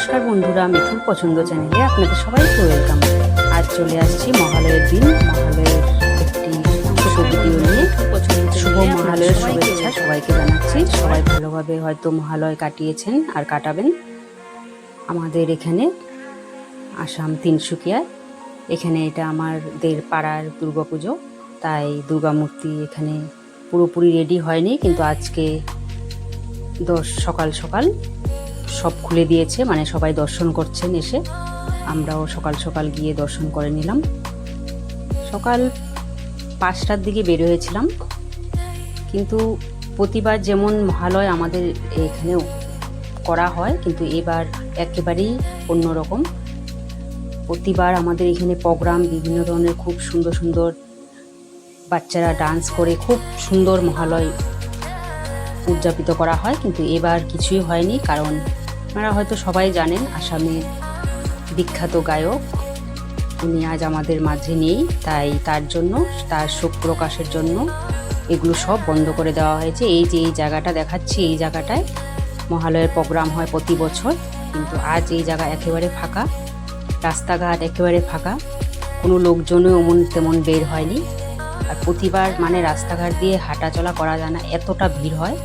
নমস্কার বন্ধুরা, মিঠুর পছন্দ চ্যানেলে আপনাদের সবাইকে ওয়েলকাম। আজ চলে আসছি মহালয়ের দিন। মহালয়ের একটি ছোট ভিডিও নিয়ে শুভ মহালয়ের শুভেচ্ছা সবাইকে জানাচ্ছি। সবাই ভালোভাবে হয়তো মহালয় কাটিয়েছেন আর কাটাবেন। আমাদের এখানে আসাম তিনসুকিয়ায় এখানে এটা আমাদের পাড়ার দুর্গাপুজো, তাই দুর্গা মূর্তি এখানে পুরোপুরি রেডি হয়নি, কিন্তু আজকে সকাল সকাল সব খুলে দিয়েছে, মানে সবাই দর্শন করছেন এসে। আমরাও সকাল সকাল গিয়ে দর্শন করে নিলাম। সকাল 5টার দিকে বের হয়েছিলাম, কিন্তু প্রতিবার যেমন মহালয় আমাদের এখানেও করা হয়, কিন্তু এবার একেবারেই অন্যরকম। প্রতিবার আমাদের এখানে প্রোগ্রাম বিভিন্ন ধরনের খুব সুন্দর সুন্দর বাচ্চারা ডান্স করে খুব সুন্দর মহালয় উদযাপিত করা হয়, কিন্তু এবার কিছুই হয়নি। কারণ আপনারা হয়তো সবাই জানেন, আসামে বিখ্যাত গায়ক উনি আজ আমাদের মাঝে নেই, তাই তার জন্য, তার শোক প্রকাশের জন্য এগুলো সব বন্ধ করে দেওয়া হয়েছে। এই যে এই জায়গাটা দেখাচ্ছি, এই জায়গাটায় মহালয়ের প্রোগ্রাম হয় প্রতি বছর, কিন্তু আজ এই জায়গা একেবারে ফাঁকা, রাস্তাঘাট একেবারে ফাঁকা, কোনো লোকজনও তেমন বের হয়নি। আর প্রতিবার মানে রাস্তাঘাট দিয়ে হাঁটা চলা করা যায় না, এতটা ভিড় হয়।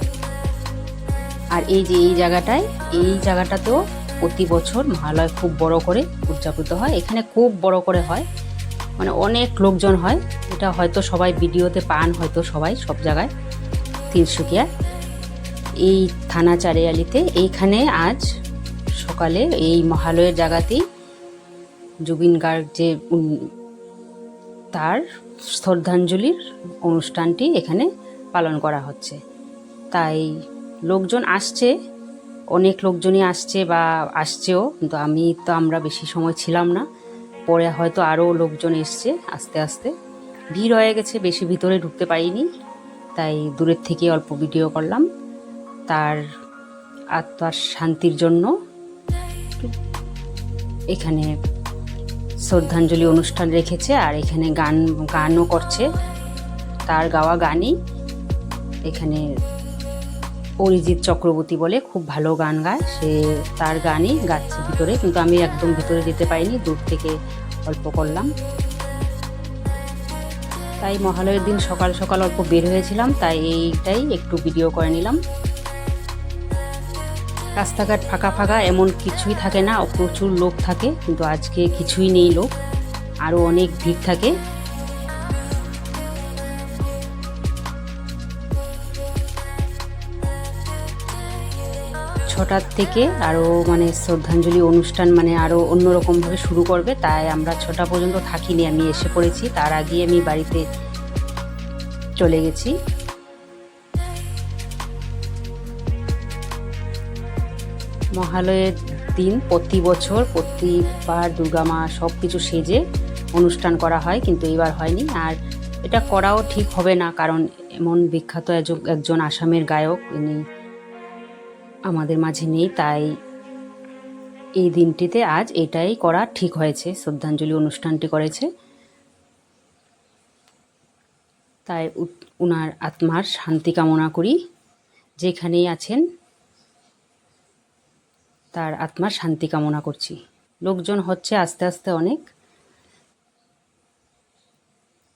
আর এই যে এই জায়গাটাতেও প্রতি বছর মহালয় খুব বড় করে উদযাপিত হয়। এখানে খুব বড় করে হয়, মানে অনেক লোকজন হয়। এটা হয়তো সবাই ভিডিওতে পান, হয়তো সবাই সব জায়গায়। তিনসুকিয়া এই থানা চারিয়ালিতে এইখানে আজ সকালে এই মহালয়ের জায়গাতেই জুবিন গার্গ যে তার শ্রদ্ধাঞ্জলির অনুষ্ঠানটি এখানে পালন করা হচ্ছে। তাই লোকজন আসছে, অনেক লোকজনই আসছে বা আসছেও, কিন্তু আমরা বেশি সময় ছিলাম না। পরে হয়তো আরও লোকজন এসছে, আস্তে আস্তে ভিড় হয়ে গেছে, বেশি ভিতরে ঢুকতে পারিনি, তাই দূরের থেকে অল্প ভিডিও করলাম। তার আত্মার শান্তির জন্য এখানে শ্রদ্ধাঞ্জলি অনুষ্ঠান রেখেছে, আর এখানে গানও করছে। তার গাওয়া গানই এখানে অরিজিৎ চক্রবর্তী বলে খুব ভালো গান গায়, সে তার গানই গাচ্ছে ভিতরে, কিন্তু আমি একদম ভিতরে যেতে পারিনি, দূর থেকে অল্প করলাম। তাই মহালয়ের দিন সকাল সকাল অল্প বের হয়েছিলাম, তাই এইটাই একটু ভিডিও করে নিলাম। রাস্তাঘাট ফাঁকা ফাঁকা, এমন কিছুই থাকে না, প্রচুর লোক থাকে, কিন্তু আজকে কিছুই নেই লোক, আরও অনেক ভিড় থাকে। 6টার থেকে আরও মানে শ্রদ্ধাঞ্জলি অনুষ্ঠান মানে আরও অন্যরকমভাবে শুরু করবে, তাই আমরা 6টা পর্যন্ত থাকিনি, আমি এসে পড়েছি। তার আগে আমি বাড়িতে চলে গেছি। মহালয়ের দিন প্রতি বছর প্রতিবার দুর্গা মা সব কিছু সেজে অনুষ্ঠান করা হয়, কিন্তু এবার হয়নি। আর এটা করাও ঠিক হবে না, কারণ এমন বিখ্যাত একজন আসামের গায়ক উনি আমাদের মাঝে নেই, তাই এই দিনটিতে আজ এটাই করা ঠিক হয়েছে, শ্রদ্ধাঞ্জলি অনুষ্ঠানটি করেছে। তাই উনার আত্মার শান্তি কামনা করি, যেখানেই আছেন তার আত্মার শান্তি কামনা করছি। লোকজন হচ্ছে আস্তে আস্তে, অনেক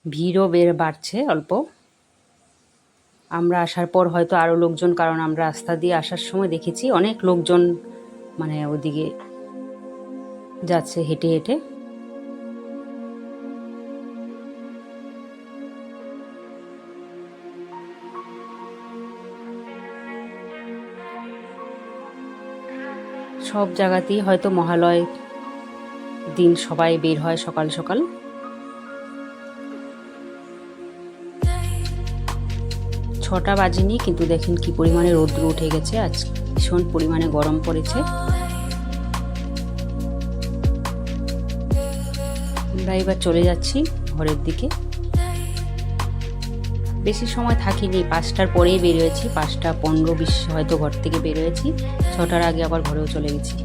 ভিড়ও বাড়ছে অল্প। আমরা আসার পর হয়তো আরও লোকজন, কারণ আমরা রাস্তা দিয়ে আসার সময় দেখেছি অনেক লোকজন মানে ওদিকে যাচ্ছে হেঁটে হেঁটে। সব জায়গাতেই হয়তো মহালয় দিন সবাই বের হয় সকাল সকাল। 6টা বাজেনি, কিন্তু দেখেন কি পরিমাণে রৌদ্র উঠে গেছে, আজ ভীষণ পরিমাণে গরম পড়েছে। আমরা এবার চলে যাচ্ছি ঘরের দিকে। বেশি সময় থাকিনি, 5টার পরেই বেরিয়েছি, 5টা 15-20 হয়তো ঘর থেকে বেরিয়েছি। 6টার আগে আবার ঘরেও চলে গেছি।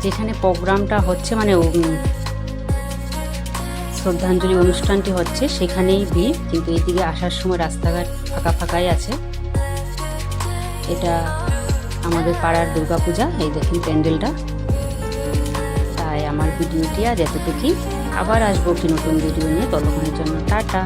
যেখানে প্রোগ্রামটা হচ্ছে মানে শ্রদ্ধাঞ্জলি অনুষ্ঠানটি হচ্ছে সেখানেই ভিড়, কিন্তু এদিকে আসার সময় রাস্তাঘাট ফাঁকা ফাঁকাই আছে। এটা আমাদের পাড়ার দুর্গাপূজা, এই দেখুন প্যান্ডেলটা। তাই আমার ভিডিওটি আজ এতটুকুই, আবার আসবো একটি নতুন ভিডিও নিয়ে, ততক্ষণের জন্য টাটা।